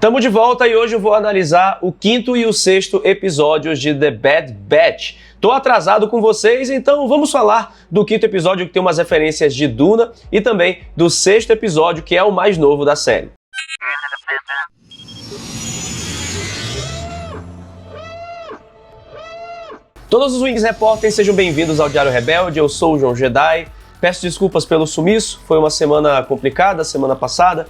Tamo de volta e hoje eu vou analisar o quinto e o sexto episódios de The Bad Batch. Tô atrasado com vocês, então vamos falar do quinto episódio, que tem umas referências de Duna, e também do sexto episódio, que é o mais novo da série. Todos os Wings Repórteres, sejam bem-vindos ao Diário Rebelde. Eu sou o João Jedi. Peço desculpas pelo sumiço, foi uma semana complicada, semana passada,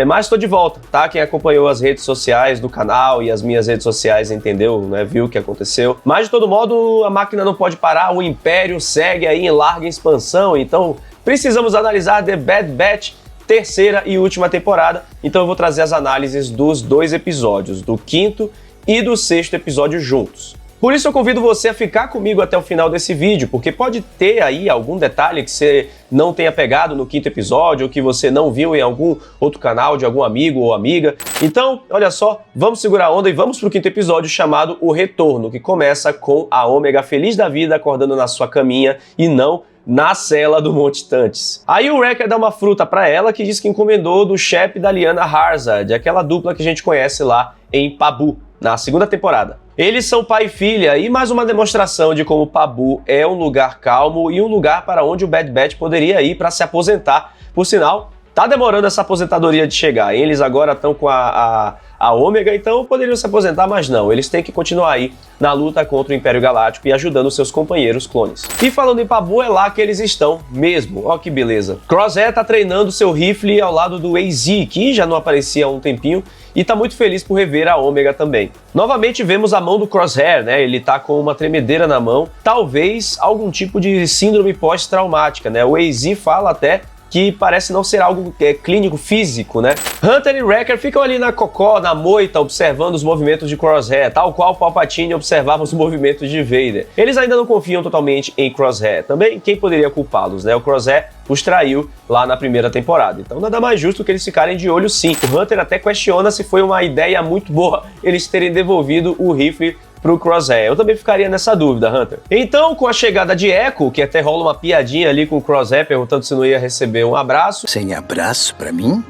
mas estou de volta, tá? Quem acompanhou as redes sociais do canal e as minhas redes sociais entendeu, né? Viu o que aconteceu. Mas de todo modo, a máquina não pode parar, o Império segue aí em larga expansão, então precisamos analisar The Bad Batch, terceira e última temporada. Então eu vou trazer as análises dos dois episódios, do quinto e do sexto episódio juntos. Por isso eu convido você a ficar comigo até o final desse vídeo, porque pode ter aí algum detalhe que você não tenha pegado no quinto episódio, ou que você não viu em algum outro canal de algum amigo ou amiga. Então, olha só, vamos segurar a onda e vamos pro quinto episódio chamado O Retorno, que começa com a Ômega feliz da vida acordando na sua caminha e não na cela do Monte Tantis. Aí o Wrecker dá uma fruta pra ela que diz que encomendou do Shep da Lyanna Harzard, aquela dupla que a gente conhece lá em Pabu, na segunda temporada. Eles são pai e filha e mais uma demonstração de como Pabu é um lugar calmo e um lugar para onde o Bad Batch poderia ir para se aposentar. Por sinal, tá demorando essa aposentadoria de chegar. Eles agora estão com a Ômega, então poderiam se aposentar, mas não. Eles têm que continuar aí na luta contra o Império Galáctico e ajudando seus companheiros clones. E falando em Pabu, é lá que eles estão mesmo. Ó que beleza. Crosshair tá treinando seu rifle ao lado do AZ, que já não aparecia há um tempinho, e tá muito feliz por rever a Ômega também. Novamente vemos a mão do Crosshair, né? Ele tá com uma tremedeira na mão, talvez algum tipo de síndrome pós-traumática, né? O AZ fala até que parece não ser algo clínico físico, né? Hunter e Wrecker ficam ali na cocó, na moita, observando os movimentos de Crosshair, tal qual Palpatine observava os movimentos de Vader. Eles ainda não confiam totalmente em Crosshair. Também, quem poderia culpá-los, né? O Crosshair os traiu lá na primeira temporada. Então nada mais justo que eles ficarem de olho sim. O Hunter até questiona se foi uma ideia muito boa eles terem devolvido o rifle pro Crosshair. Eu também ficaria nessa dúvida, Hunter. Então, com a chegada de Echo, que até rola uma piadinha ali com o Crosshair, perguntando se não ia receber um abraço. Sem abraço pra mim?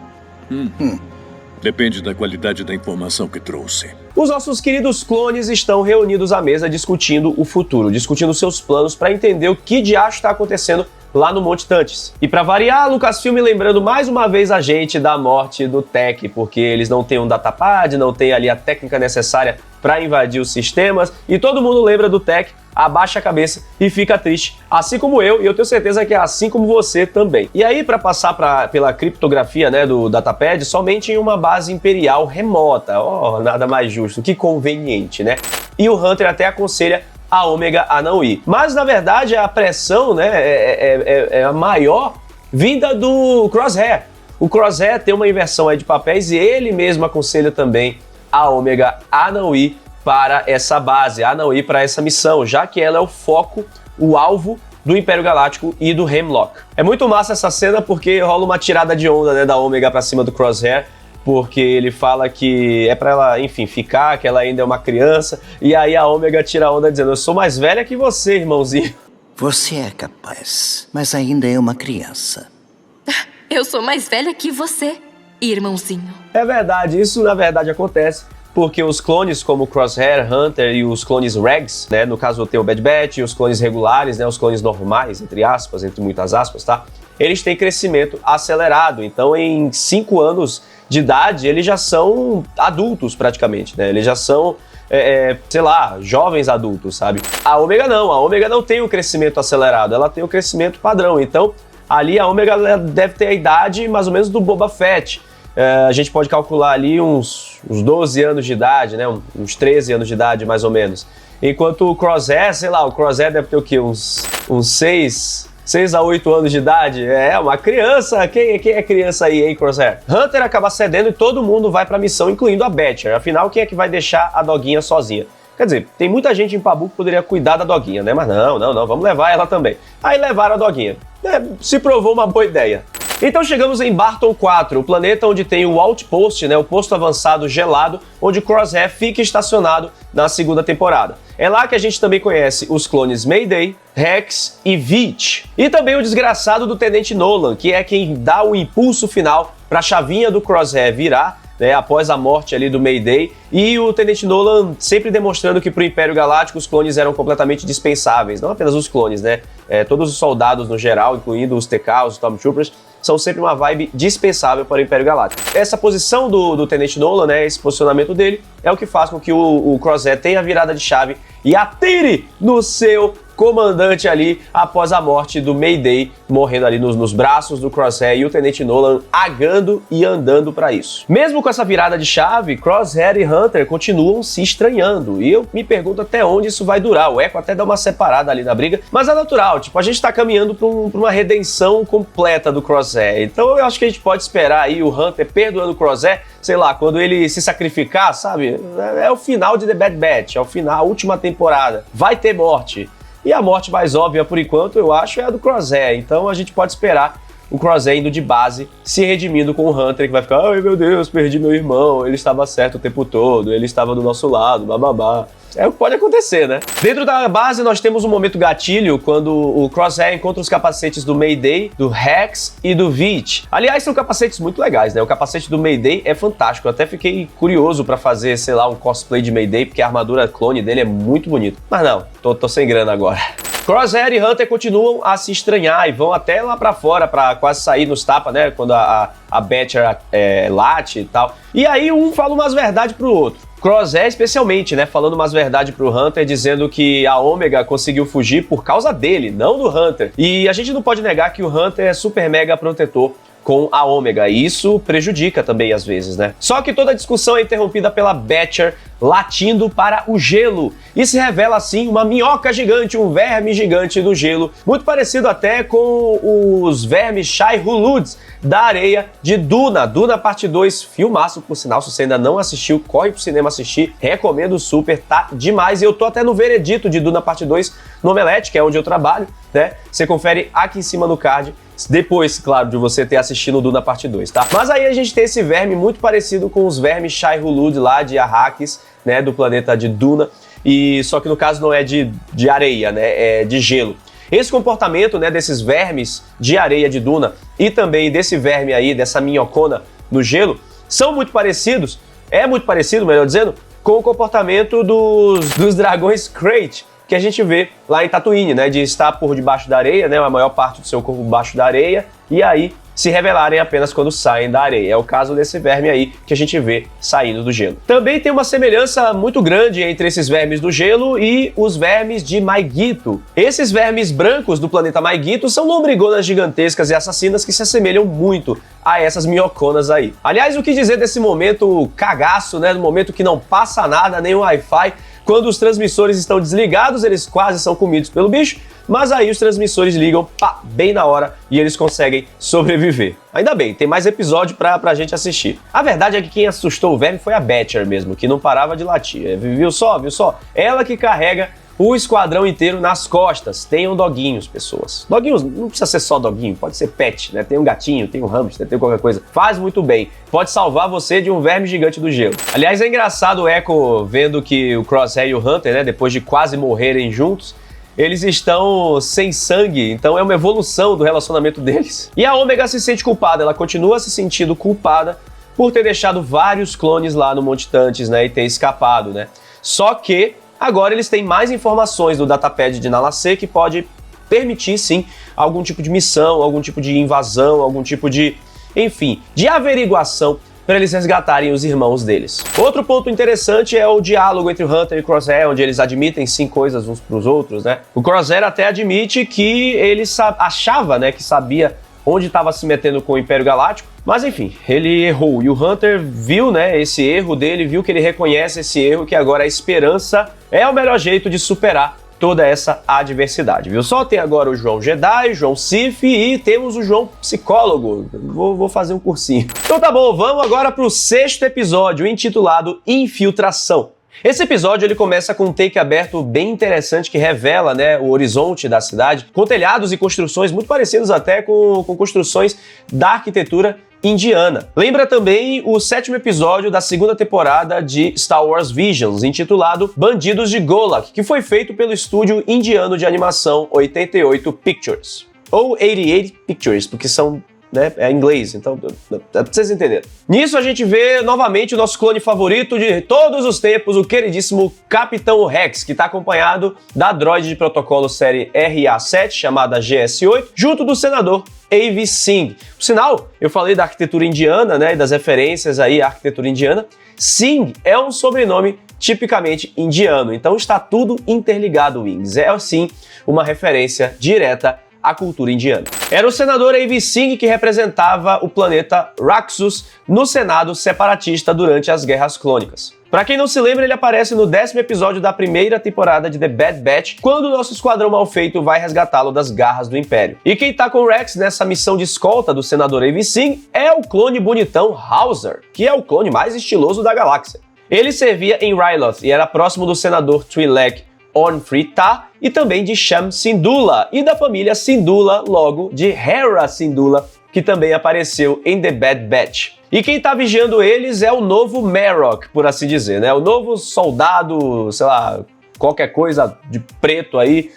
Depende da qualidade da informação que trouxe. Os nossos queridos clones estão reunidos à mesa discutindo o futuro, discutindo seus planos para entender o que diacho está acontecendo lá no Monte Tantis. E para variar, Lucasfilm lembrando mais uma vez a gente da morte do Tech, porque eles não têm um datapad, não tem ali a técnica necessária para invadir os sistemas, e todo mundo lembra do Tech, abaixa a cabeça e fica triste, assim como eu, e eu tenho certeza que é assim como você também. E aí, para passar pela criptografia, né, do datapad, somente em uma base imperial remota. Oh, nada mais justo, que conveniente, né? E o Hunter até aconselha a Ômega a não ir. Mas, na verdade, a pressão, né, é a maior vinda do Crosshair. O Crosshair tem uma inversão aí de papéis e ele mesmo aconselha também a Ômega a não ir para essa base, a não ir para essa missão, já que ela é o foco, o alvo do Império Galáctico e do Hemlock. É muito massa essa cena porque rola uma tirada de onda, né, da Ômega para cima do Crosshair, porque ele fala que é pra ela, enfim, ficar, que ela ainda é uma criança, e aí a Ômega tira a onda dizendo: eu sou mais velha que você, irmãozinho. Você é capaz, mas ainda é uma criança. Eu sou mais velha que você, irmãozinho. É verdade, isso na verdade acontece, porque os clones como Crosshair, Hunter e os clones Regs, né, no caso tem o Bad Batch, e os clones regulares, né, os clones normais, entre aspas, entre muitas aspas, tá? Eles têm crescimento acelerado, então em 5 anos de idade eles já são adultos praticamente, né? Eles já são, sei lá, jovens adultos, sabe? A Ômega não tem o crescimento acelerado, ela tem o crescimento padrão, então ali a Ômega deve ter a idade mais ou menos do Boba Fett. A gente pode calcular ali uns 12 anos de idade, né? Uns 13 anos de idade mais ou menos. Enquanto o Crosshair, sei lá, o Crosshair deve ter o quê? Uns 6 a 8 anos de idade, é uma criança. Quem é criança aí, hein, Crosshair? Hunter acaba cedendo e todo mundo vai pra missão, incluindo a Batcher. Afinal, quem é que vai deixar a doguinha sozinha? Quer dizer, tem muita gente em Pabu que poderia cuidar da doguinha, né? Mas não, vamos levar ela também. Aí levaram a doguinha. Se provou uma boa ideia. Então chegamos em Barton 4, o planeta onde tem o Outpost, né, o posto avançado gelado, onde Crosshair fica estacionado na segunda temporada. É lá que a gente também conhece os clones Mayday, Rex e Veach. E também o desgraçado do Tenente Nolan, que é quem dá o impulso final para a chavinha do Crosshair virar, né, após a morte ali do Mayday, e o Tenente Nolan sempre demonstrando que pro Império Galáctico os clones eram completamente dispensáveis, não apenas os clones, né, todos os soldados no geral, incluindo os TK, os Stormtroopers, são sempre uma vibe dispensável para o Império Galáctico. Essa posição do Tenente Nolan, né, esse posicionamento dele, é o que faz com que o Crosshair tenha a virada de chave e atire no seu comandante ali após a morte do Mayday, morrendo ali nos braços do Crosshair e o Tenente Nolan agando e andando para isso. Mesmo com essa virada de chave, Crosshair e Hunter continuam se estranhando e eu me pergunto até onde isso vai durar. O Echo até dá uma separada ali na briga, mas é natural, tipo, a gente tá caminhando pra uma redenção completa do Crosshair, então eu acho que a gente pode esperar aí o Hunter perdoando o Crosshair, sei lá, quando ele se sacrificar, sabe? É o final de The Bad Batch, é o final, a última temporada, vai ter morte. E a morte mais óbvia, por enquanto, eu acho, é a do Crosshair. Então a gente pode esperar o Crosshair indo de base, se redimindo com o Hunter, que vai ficar, ai meu Deus, perdi meu irmão, ele estava certo o tempo todo, ele estava do nosso lado, bababá. É o que pode acontecer, né? Dentro da base, nós temos um momento gatilho quando o Crosshair encontra os capacetes do Mayday, do Rex e do Veach. Aliás, são capacetes muito legais, né? O capacete do Mayday é fantástico. Eu até fiquei curioso pra fazer, sei lá, um cosplay de Mayday, porque a armadura clone dele é muito bonita. Mas não, tô sem grana agora. Crosshair e Hunter continuam a se estranhar e vão até lá pra fora pra quase sair nos tapas, né? Quando a Batcher late e tal. E aí um fala umas verdades pro outro. Crosshair especialmente, né, falando umas verdades pro Hunter, dizendo que a Ômega conseguiu fugir por causa dele, não do Hunter. E a gente não pode negar que o Hunter é super mega protetor com a Ômega, e isso prejudica também às vezes, né? Só que toda a discussão é interrompida pela Batcher latindo para o gelo, e se revela assim uma minhoca gigante, um verme gigante do gelo, muito parecido até com os vermes Shai-Huluds da areia de Duna. Duna parte 2, filmaço, por sinal, se você ainda não assistiu, corre pro cinema assistir, recomendo super, tá demais, e eu tô até no veredito de Duna parte 2 no Omelete, que é onde eu trabalho, né? Você confere aqui em cima no card, depois, claro, de você ter assistido o Duna parte 2, tá? Mas aí a gente tem esse verme muito parecido com os vermes Shai-Hulud lá de Arrakis, né, do planeta de Duna, e só que no caso não é de areia, né, é de gelo. Esse comportamento, né, desses vermes de areia de Duna e também desse verme aí, dessa minhocona no gelo, são muito parecidos, melhor dizendo, com o comportamento dos dragões Krayt, que a gente vê lá em Tatooine, né, de estar por debaixo da areia, né, a maior parte do seu corpo debaixo da areia, e aí se revelarem apenas quando saem da areia. É o caso desse verme aí que a gente vê saindo do gelo. Também tem uma semelhança muito grande entre esses vermes do gelo e os vermes de Maigito. Esses vermes brancos do planeta Maigito são lombrigonas gigantescas e assassinas que se assemelham muito a essas minhoconas aí. Aliás, o que dizer desse momento cagaço, né, do momento que não passa nada, nem o Wi-Fi, quando os transmissores estão desligados, eles quase são comidos pelo bicho, mas aí os transmissores ligam, pá, bem na hora e eles conseguem sobreviver. Ainda bem, tem mais episódio pra gente assistir. A verdade é que quem assustou o verme foi a Batcher mesmo, que não parava de latir. Viu só? Ela que carrega o esquadrão inteiro nas costas. Tenham doguinhos, pessoas. Doguinhos, não precisa ser só doguinho, pode ser pet, né? Tem um gatinho, tem um hamster, tem qualquer coisa. Faz muito bem. Pode salvar você de um verme gigante do gelo. Aliás, é engraçado o Echo vendo que o Crosshair e o Hunter, né, depois de quase morrerem juntos, eles estão sem sangue, então é uma evolução do relacionamento deles. E a Ômega se sente culpada, ela continua se sentindo culpada por ter deixado vários clones lá no Monte Tantis, né, e ter escapado, né. Só que agora eles têm mais informações do datapad de Nala Se que pode permitir, sim, algum tipo de missão, algum tipo de invasão, algum tipo de, enfim, de averiguação para eles resgatarem os irmãos deles. Outro ponto interessante é o diálogo entre o Hunter e o Crosshair, onde eles admitem sim coisas uns para os outros, né? O Crosshair até admite que ele achava, né, que sabia onde estava se metendo com o Império Galáctico, mas enfim, ele errou. E o Hunter viu, né, esse erro dele, viu que ele reconhece esse erro, que agora a esperança é o melhor jeito de superar toda essa adversidade, viu? Só tem agora o João Jedi, João Sith e temos o João Psicólogo. Vou fazer um cursinho. Então tá bom, vamos agora pro 6º episódio, intitulado Infiltração. Esse episódio ele começa com um take aberto bem interessante que revela, né, o horizonte da cidade, com telhados e construções muito parecidos até com construções da arquitetura indiana. Lembra também o 7º episódio da 2ª temporada de Star Wars Visions, intitulado Bandidos de Golak, que foi feito pelo estúdio indiano de animação 88 Pictures. Ou 88 Pictures, porque são né? É em inglês, então pra vocês entenderem. Nisso a gente vê novamente o nosso clone favorito de todos os tempos, o queridíssimo Capitão Rex, que está acompanhado da droide de protocolo série RA-7, chamada GS-8, junto do senador Avi Singh. Por sinal, eu falei da arquitetura indiana, né, e das referências aí à arquitetura indiana. Singh é um sobrenome tipicamente indiano, então está tudo interligado, Wings. É, sim, uma referência direta à cultura indiana. Era o senador Avi Singh que representava o planeta Raxus no Senado separatista durante as Guerras Clônicas. Pra quem não se lembra, ele aparece no 10º episódio da primeira temporada de The Bad Batch, quando o nosso esquadrão malfeito vai resgatá-lo das garras do Império. E quem tá com o Rex nessa missão de escolta do senador Avi Singh é o clone bonitão Hauser, que é o clone mais estiloso da galáxia. Ele servia em Ryloth e era próximo do senador Twi'lek Orn-Free-Taa e também de Sham Syndulla e da família Syndulla, logo de Hera Syndulla, que também apareceu em The Bad Batch. E quem tá vigiando eles é o novo Marrok, por assim dizer, né? O novo soldado, sei lá, qualquer coisa de preto aí,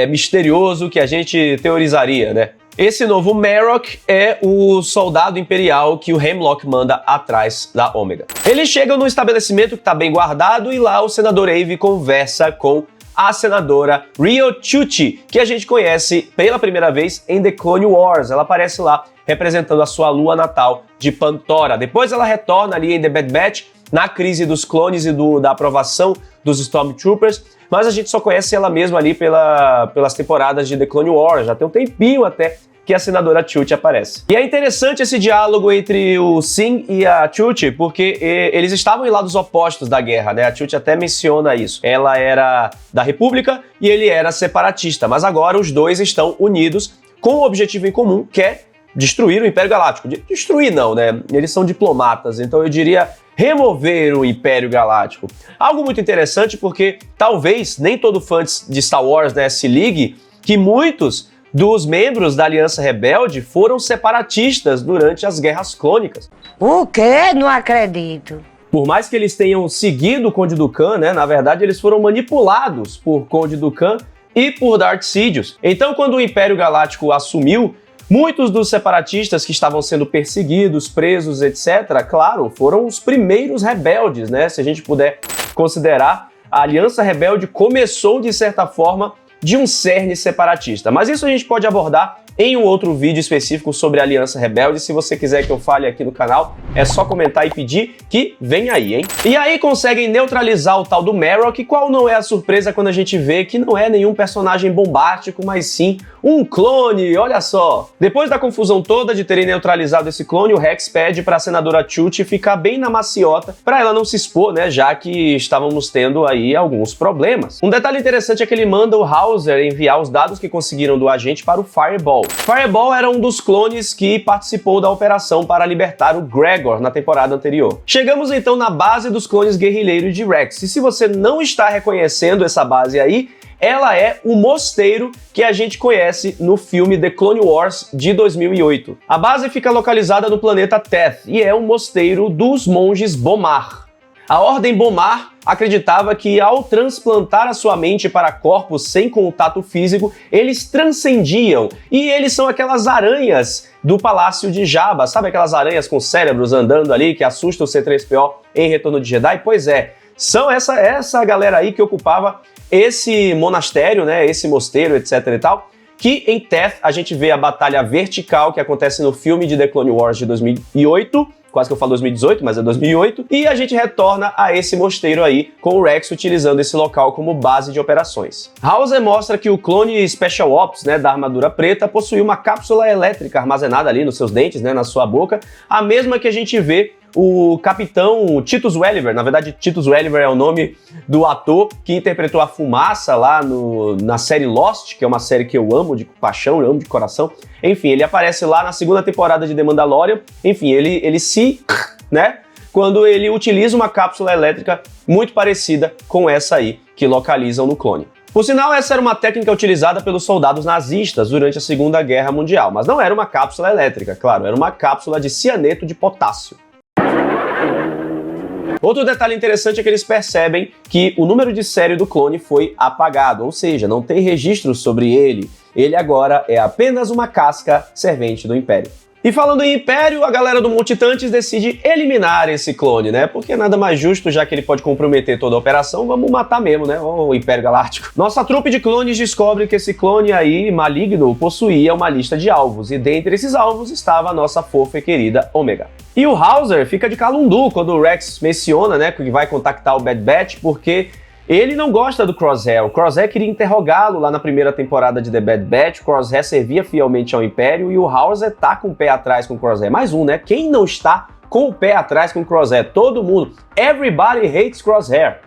misterioso que a gente teorizaria, né? Esse novo Marrok é o soldado imperial que o Hemlock manda atrás da Ômega. Eles chegam no estabelecimento que tá bem guardado e lá o senador Avi conversa com a senadora Ryo Chuchi, que a gente conhece pela primeira vez em The Clone Wars. Ela aparece lá representando a sua lua natal de Pantora. Depois ela retorna ali em The Bad Batch, na crise dos clones e da aprovação dos Stormtroopers, mas a gente só conhece ela mesma ali pelas temporadas de The Clone Wars. Já tem um tempinho até que a senadora Chuchi aparece. E é interessante esse diálogo entre o Singh e a Chuchi, porque eles estavam em lados opostos da guerra, né? A Chuchi até menciona isso. Ela era da República e ele era separatista, mas agora os dois estão unidos com um objetivo em comum, que é destruir o Império Galáctico. Destruir não, né? Eles são diplomatas, então eu diria remover o Império Galáctico. Algo muito interessante porque talvez nem todo fã de Star Wars, né, se ligue que muitos dos membros da Aliança Rebelde foram separatistas durante as Guerras Clônicas. O quê? Não acredito. Por mais que eles tenham seguido o Conde Dooku, né, na verdade eles foram manipulados por Conde Dooku e por Darth Sidious. Então, quando o Império Galáctico assumiu, muitos dos separatistas que estavam sendo perseguidos, presos, etc., claro, foram os primeiros rebeldes, né? Se a gente puder considerar, a Aliança Rebelde começou, de certa forma, de um cerne separatista. Mas isso a gente pode abordar em um outro vídeo específico sobre a Aliança Rebelde. Se você quiser que eu fale aqui no canal, é só comentar e pedir que vem aí, hein? E aí conseguem neutralizar o tal do Marrok, e qual não é a surpresa quando a gente vê que não é nenhum personagem bombástico, mas sim um clone, olha só! Depois da confusão toda de terem neutralizado esse clone, o Rex pede para a senadora Chuchi ficar bem na maciota, para ela não se expor, né, já que estávamos tendo aí alguns problemas. Um detalhe interessante é que ele manda o Hauser enviar os dados que conseguiram do agente para o Fireball. Fireball era um dos clones que participou da operação para libertar o Gregor na temporada anterior. Chegamos então na base dos clones guerrilheiros de Rex, e se você não está reconhecendo essa base aí, ela é o mosteiro que a gente conhece no filme The Clone Wars de 2008. A base fica localizada no planeta Teth e é um mosteiro dos monges Bomar. A Ordem Bomar acreditava que ao transplantar a sua mente para corpos sem contato físico, eles transcendiam, e eles são aquelas aranhas do Palácio de Jabba, sabe aquelas aranhas com cérebros andando ali que assustam o C-3PO em Retorno de Jedi? Pois é, são essa galera aí que ocupava esse monastério, né, esse mosteiro, etc e tal, que em Teth a gente vê a batalha vertical que acontece no filme de The Clone Wars de 2008, quase que eu falo 2018, mas é 2008, e a gente retorna a esse mosteiro aí, com o Rex utilizando esse local como base de operações. Hauser mostra que o clone Special Ops, né, da armadura preta, possui uma cápsula elétrica armazenada ali nos seus dentes, né, na sua boca, a mesma que a gente vê o capitão Titus Welliver. Na verdade, Titus Welliver é o nome do ator que interpretou a Fumaça lá na série Lost, que é uma série que eu amo de paixão, eu amo de coração. Enfim, ele aparece lá na segunda temporada de The Mandalorian. Enfim, ele se, né, quando ele utiliza uma cápsula elétrica muito parecida com essa aí que localizam no clone. Por sinal, essa era uma técnica utilizada pelos soldados nazistas durante a Segunda Guerra Mundial, mas não era uma cápsula elétrica, claro, era uma cápsula de cianeto de potássio. Outro detalhe interessante é que eles percebem que o número de série do clone foi apagado, ou seja, não tem registro sobre ele. Ele agora é apenas uma casca servente do Império. E falando em Império, a galera do Monte Tantis decide eliminar esse clone, né? Porque nada mais justo, já que ele pode comprometer toda a operação, vamos matar mesmo, né? O Império Galáctico. Nossa trupe de clones descobre que esse clone aí, maligno, possuía uma lista de alvos, e dentre esses alvos estava a nossa fofa e querida Ômega. E o Hauser fica de calundu quando o Rex menciona, né, que vai contactar o Bad Batch, porque ele não gosta do Crosshair. O Crosshair queria interrogá-lo lá na primeira temporada de The Bad Batch. O Crosshair servia fielmente ao Império e o Hauser tá com o pé atrás com o Crosshair. Mais um, né? Quem não está com o pé atrás com o Crosshair? Todo mundo. Everybody hates Crosshair.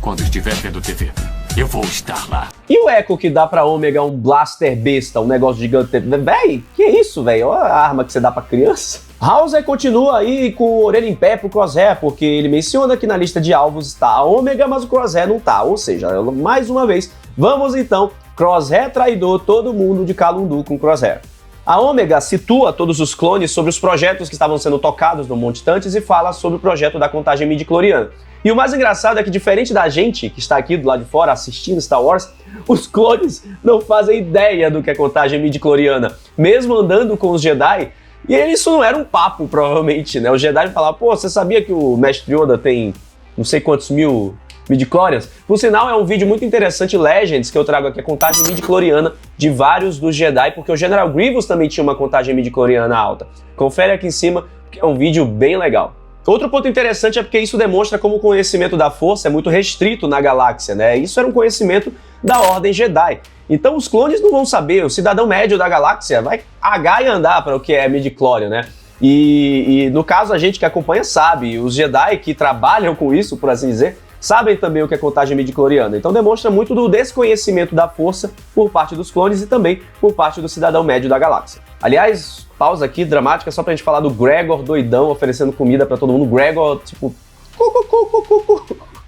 Quando estiver vendo TV, eu vou estar lá. E o Echo que dá pra Ômega um blaster besta, um negócio gigante. Véi, que isso, velho? Olha a arma que você dá pra criança. Hauser continua aí com a orelha em pé pro Crosshair, porque ele menciona que na lista de alvos está a Ômega, mas o Crosshair não tá. Ou seja, mais uma vez, vamos então, Crosshair traidor, todo mundo de calundu com Crosshair. A Ômega situa todos os clones sobre os projetos que estavam sendo tocados no Monte Tantis e fala sobre o projeto da contagem midi-cloriana. E o mais engraçado é que, diferente da gente que está aqui do lado de fora assistindo Star Wars, os clones não fazem ideia do que é contagem midi-cloriana, mesmo andando com os Jedi. E isso não era um papo, provavelmente, né? O Jedi falava, pô, você sabia que o Mestre Yoda tem não sei quantos mil midi-chlorians? Por sinal, é um vídeo muito interessante, Legends, que eu trago aqui, a contagem midi-chloriana de vários dos Jedi, porque o General Grievous também tinha uma contagem midi-chloriana alta. Confere aqui em cima, que é um vídeo bem legal. Outro ponto interessante é porque isso demonstra como o conhecimento da Força é muito restrito na galáxia, né? Isso era um conhecimento da Ordem Jedi. Então os clones não vão saber, o cidadão médio da galáxia vai agar e andar para o que é midi-chlorian, né? E no caso a gente que acompanha sabe, os Jedi que trabalham com isso, por assim dizer, sabem também o que é contagem midi-chloriana. Então demonstra muito do desconhecimento da Força por parte dos clones e também por parte do cidadão médio da galáxia. Aliás, pausa aqui dramática só pra gente falar do Gregor doidão oferecendo comida pra todo mundo. Gregor, tipo...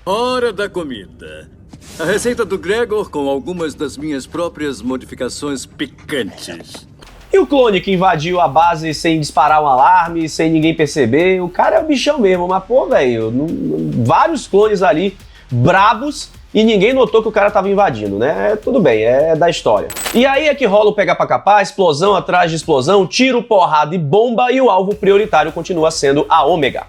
Hora da comida. A receita do Gregor com algumas das minhas próprias modificações picantes. E o clone que invadiu a base sem disparar um alarme, sem ninguém perceber, o cara é o bichão mesmo, mas pô, velho, vários clones ali, brabos, e ninguém notou que o cara tava invadindo, né? Tudo bem, é da história. E aí é que rola o pega pra capar, explosão atrás de explosão, tiro, porrada e bomba, e o alvo prioritário continua sendo a Ômega.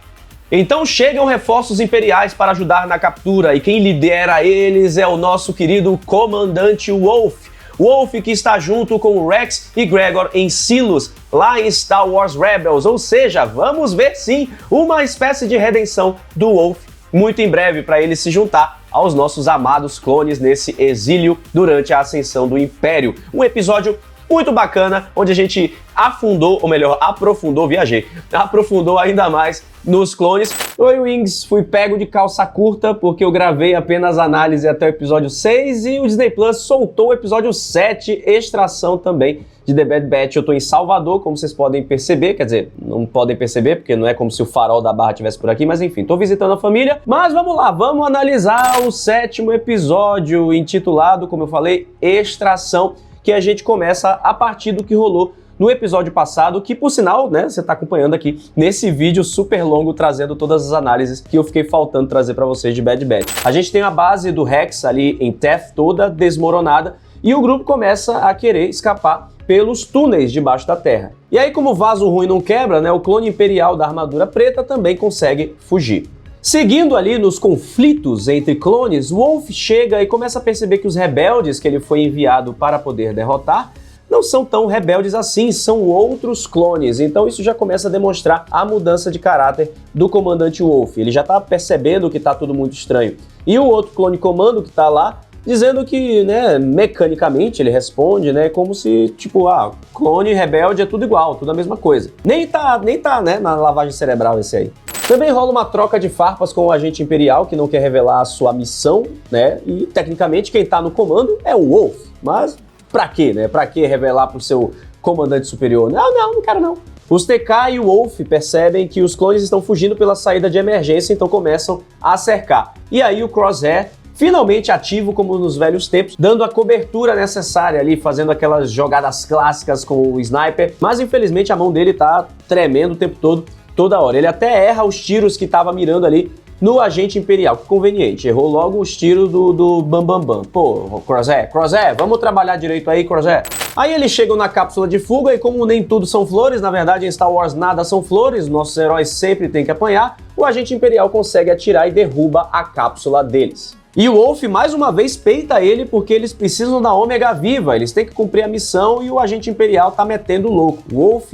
Então chegam reforços imperiais para ajudar na captura, e quem lidera eles é o nosso querido Comandante Wolffe. Wolffe que está junto com Rex e Gregor em Silos, lá em Star Wars Rebels, ou seja, vamos ver sim uma espécie de redenção do Wolffe muito em breve para ele se juntar aos nossos amados clones nesse exílio durante a ascensão do Império. Um episódio muito bacana, onde a gente afundou, ou melhor, aprofundou ainda mais nos clones. Oi, Wings, fui pego de calça curta porque eu gravei apenas análise até o episódio 6 e o Disney Plus soltou o episódio 7, extração também de The Bad Batch. Eu tô em Salvador, como vocês podem perceber, quer dizer, não podem perceber porque não é como se o farol da Barra estivesse por aqui, mas enfim, tô visitando a família. Mas vamos lá, vamos analisar o 7º episódio, intitulado, como eu falei, Extração, que a gente começa a partir do que rolou no episódio passado, que por sinal, né, você tá acompanhando aqui nesse vídeo super longo, trazendo todas as análises que eu fiquei faltando trazer pra vocês de Bad Batch. A gente tem a base do Rex ali em Teth toda desmoronada e o grupo começa a querer escapar pelos túneis debaixo da terra. E aí, como o vaso ruim não quebra, né, o clone imperial da armadura preta também consegue fugir. Seguindo ali nos conflitos entre clones, Wolffe chega e começa a perceber que os rebeldes que ele foi enviado para poder derrotar não são tão rebeldes assim, são outros clones. Então isso já começa a demonstrar a mudança de caráter do comandante Wolffe. Ele já tá percebendo que tá tudo muito estranho. E o outro clone comando que tá lá, dizendo que, né, mecanicamente ele responde, né, como se, tipo, clone e rebelde é tudo igual, tudo a mesma coisa. Nem tá, né, na lavagem cerebral esse aí. Também rola uma troca de farpas com o agente imperial, que não quer revelar a sua missão, né? E, tecnicamente, quem tá no comando é o Wolffe. Mas, pra quê, né? Pra que revelar pro seu comandante superior? Não quero não. Os TK e o Wolffe percebem que os clones estão fugindo pela saída de emergência, então começam a cercar. E aí o Crosshair, finalmente ativo como nos velhos tempos, dando a cobertura necessária ali, fazendo aquelas jogadas clássicas com o sniper. Mas, infelizmente, a mão dele tá tremendo o tempo todo, toda hora. Ele até erra os tiros que estava mirando ali no agente imperial. Que conveniente, errou logo os tiros do Bam Bam Bam. Pô, Crosshair, vamos trabalhar direito aí, Crosshair. Aí eles chegam na cápsula de fuga e como nem tudo são flores, na verdade em Star Wars nada são flores, nossos heróis sempre têm que apanhar, o agente imperial consegue atirar e derruba a cápsula deles. E o Wolf mais uma vez peita ele porque eles precisam da Ômega viva, eles têm que cumprir a missão e o agente imperial tá metendo louco. Wolf,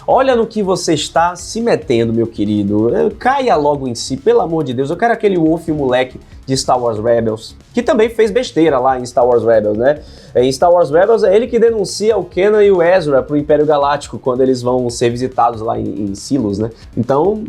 olha no que você está se metendo, meu querido. Caia logo em si, pelo amor de Deus. Eu quero aquele Wolf moleque de Star Wars Rebels, que também fez besteira lá em Star Wars Rebels, né? Em Star Wars Rebels é ele que denuncia o Kenan e o Ezra pro Império Galáctico quando eles vão ser visitados lá em Silos, né? Então,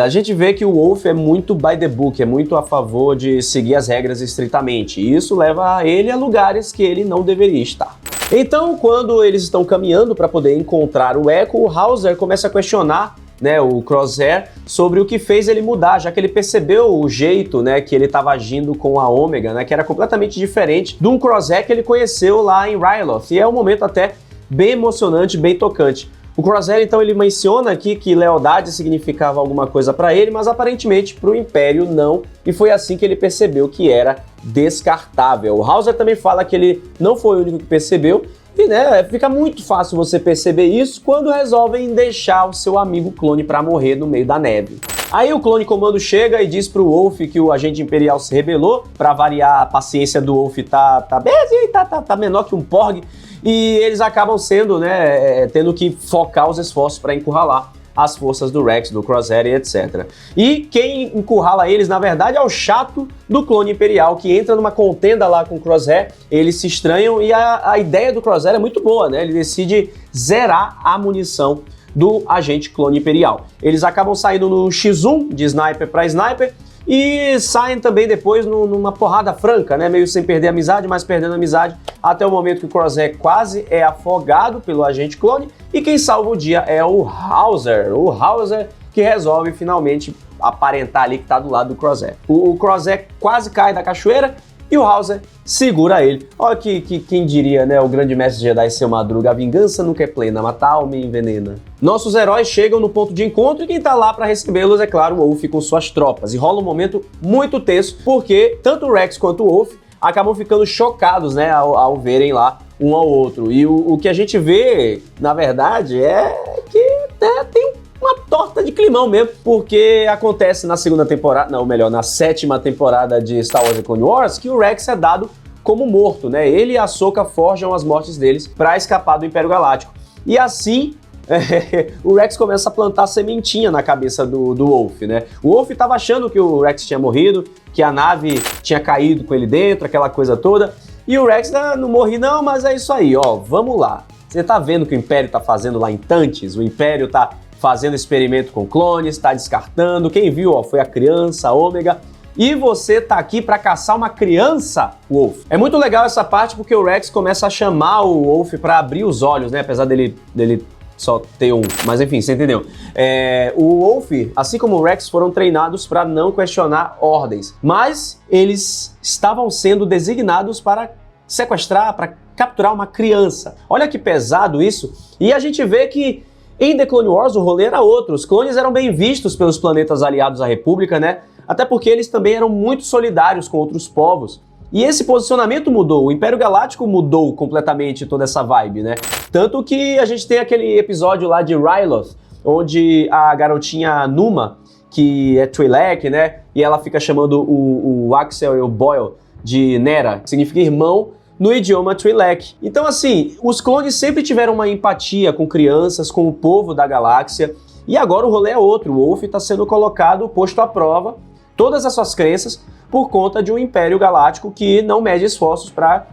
a gente vê que o Wolf é muito by the book, é muito a favor de seguir as regras estritamente, e isso leva ele a lugares que ele não deveria estar. Então, quando eles estão caminhando para poder encontrar o Echo, o Hauser começa a questionar, né, o Crosshair sobre o que fez ele mudar, já que ele percebeu o jeito, né, que ele estava agindo com a Ômega, né, que era completamente diferente de um Crosshair que ele conheceu lá em Ryloth, e é um momento até bem emocionante, bem tocante. O Crosshair, então, ele menciona aqui que lealdade significava alguma coisa para ele, mas aparentemente para o Império não, e foi assim que ele percebeu que era descartável. O Hauser também fala que ele não foi o único que percebeu, e né, fica muito fácil você perceber isso quando resolvem deixar o seu amigo clone para morrer no meio da neve. Aí o clone comando chega e diz pro Wolf que o agente imperial se rebelou, para variar a paciência do Wolf tá menor que um porg, e eles acabam sendo, né, tendo que focar os esforços para encurralar as forças do Rex, do Crosshair e etc. E quem encurrala eles, na verdade, é o chato do clone imperial, que entra numa contenda lá com o Crosshair, eles se estranham e a ideia do Crosshair é muito boa, né? Ele decide zerar a munição do agente clone imperial. Eles acabam saindo no X1, de sniper para sniper, e saem também depois numa porrada franca, né? Meio sem perder a amizade, mas perdendo a amizade, até o momento que o Crosshair quase é afogado pelo agente clone, e quem salva o dia é o Hauser que resolve finalmente aparentar ali que tá do lado do Crosshair. O Crosshair quase cai da cachoeira e o Hauser segura ele. Olha que quem diria, né? O grande mestre Jedi, seu Madruga, a vingança nunca é plena, matar a alma e envenena. Nossos heróis chegam no ponto de encontro e quem tá lá para recebê-los é claro o Wolf com suas tropas. E rola um momento muito tenso porque tanto o Rex quanto o Wolf acabam ficando chocados, né, ao verem lá um ao outro. E o que a gente vê, na verdade, é que tem uma torta de climão mesmo, porque acontece na segunda temporada, não, melhor, na 7ª temporada de Star Wars The Clone Wars, que o Rex é dado como morto, né? Ele e a Ahsoka forjam as mortes deles para escapar do Império Galáctico. E assim, o Rex começa a plantar sementinha na cabeça do Wolf, né? O Wolf tava achando que o Rex tinha morrido, que a nave tinha caído com ele dentro, aquela coisa toda. E o Rex, não morri não, mas é isso aí, ó, vamos lá. Você tá vendo o que o Império tá fazendo lá em Tantis? O Império tá fazendo experimento com clones, tá descartando. Quem viu, ó, foi a criança, a Ômega. E você tá aqui pra caçar uma criança, Wolf. É muito legal essa parte porque o Rex começa a chamar o Wolf pra abrir os olhos, né? Apesar dele só ter um, mas enfim, você entendeu. O Wolf, assim como o Rex, foram treinados para não questionar ordens, mas eles estavam sendo designados para sequestrar, para capturar uma criança. Olha que pesado isso. E a gente vê que em The Clone Wars o rolê era outro. Os clones eram bem vistos pelos planetas aliados à República, né? Até porque eles também eram muito solidários com outros povos. E esse posicionamento mudou, o Império Galáctico mudou completamente toda essa vibe, né? Tanto que a gente tem aquele episódio lá de Ryloth, onde a garotinha Numa, que é Twi'lek, né? E ela fica chamando o Axel e o Boyle de Nera, que significa irmão, no idioma Twi'lek. Então assim, os clones sempre tiveram uma empatia com crianças, com o povo da galáxia, e agora o rolê é outro, o Wolf está sendo colocado, posto à prova, todas as suas crenças, por conta de um Império Galáctico que não mede esforços para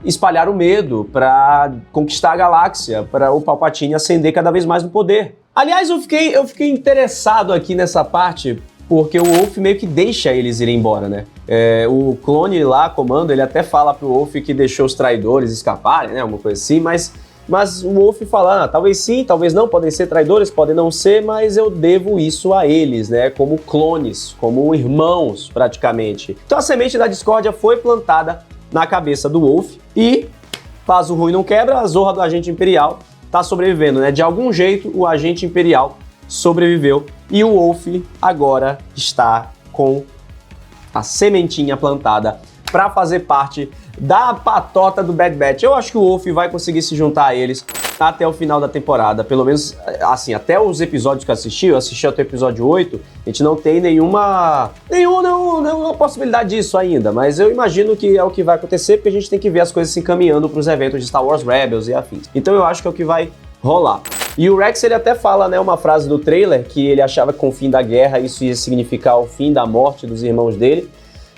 espalhar o medo, para conquistar a galáxia, para o Palpatine ascender cada vez mais no poder. Aliás, eu fiquei interessado aqui nessa parte, porque o Wolf meio que deixa eles irem embora, né? O clone lá, comando, ele até fala pro Wolf que deixou os traidores escaparem, né? Uma coisa assim, mas o Wolf fala, talvez sim, talvez não, podem ser traidores, podem não ser, mas eu devo isso a eles, né? Como clones, como irmãos, praticamente. Então a semente da discórdia foi plantada na cabeça do Wolf e, faz o ruim não quebra, a zorra do agente imperial tá sobrevivendo, né? De algum jeito, o agente imperial sobreviveu e o Wolf agora está com a sementinha plantada para fazer parte da patota do Bad Batch. Eu acho que o Wolf vai conseguir se juntar a eles até o final da temporada, pelo menos assim, até os episódios que eu assisti até o episódio 8, a gente não tem nenhuma possibilidade disso ainda, mas eu imagino que é o que vai acontecer, porque a gente tem que ver as coisas se encaminhando para os eventos de Star Wars Rebels e afins. Então eu acho que é o que vai rolar. E o Rex, ele até fala, né, uma frase do trailer, que ele achava que com o fim da guerra isso ia significar o fim da morte dos irmãos dele,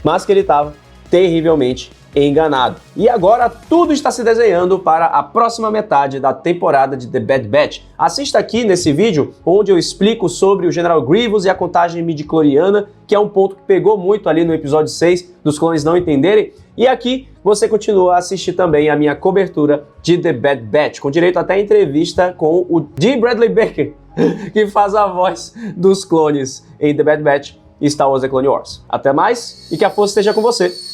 mas que ele estava terrivelmente enganado. E agora tudo está se desenhando para a próxima metade da temporada de The Bad Batch. Assista aqui nesse vídeo, onde eu explico sobre o General Grievous e a contagem midi-chloriana, que é um ponto que pegou muito ali no episódio 6, dos clones não entenderem. E aqui você continua a assistir também a minha cobertura de The Bad Batch, com direito até a entrevista com o D. Bradley Baker, que faz a voz dos clones em The Bad Batch e Star Wars The Clone Wars. Até mais e que a força esteja com você.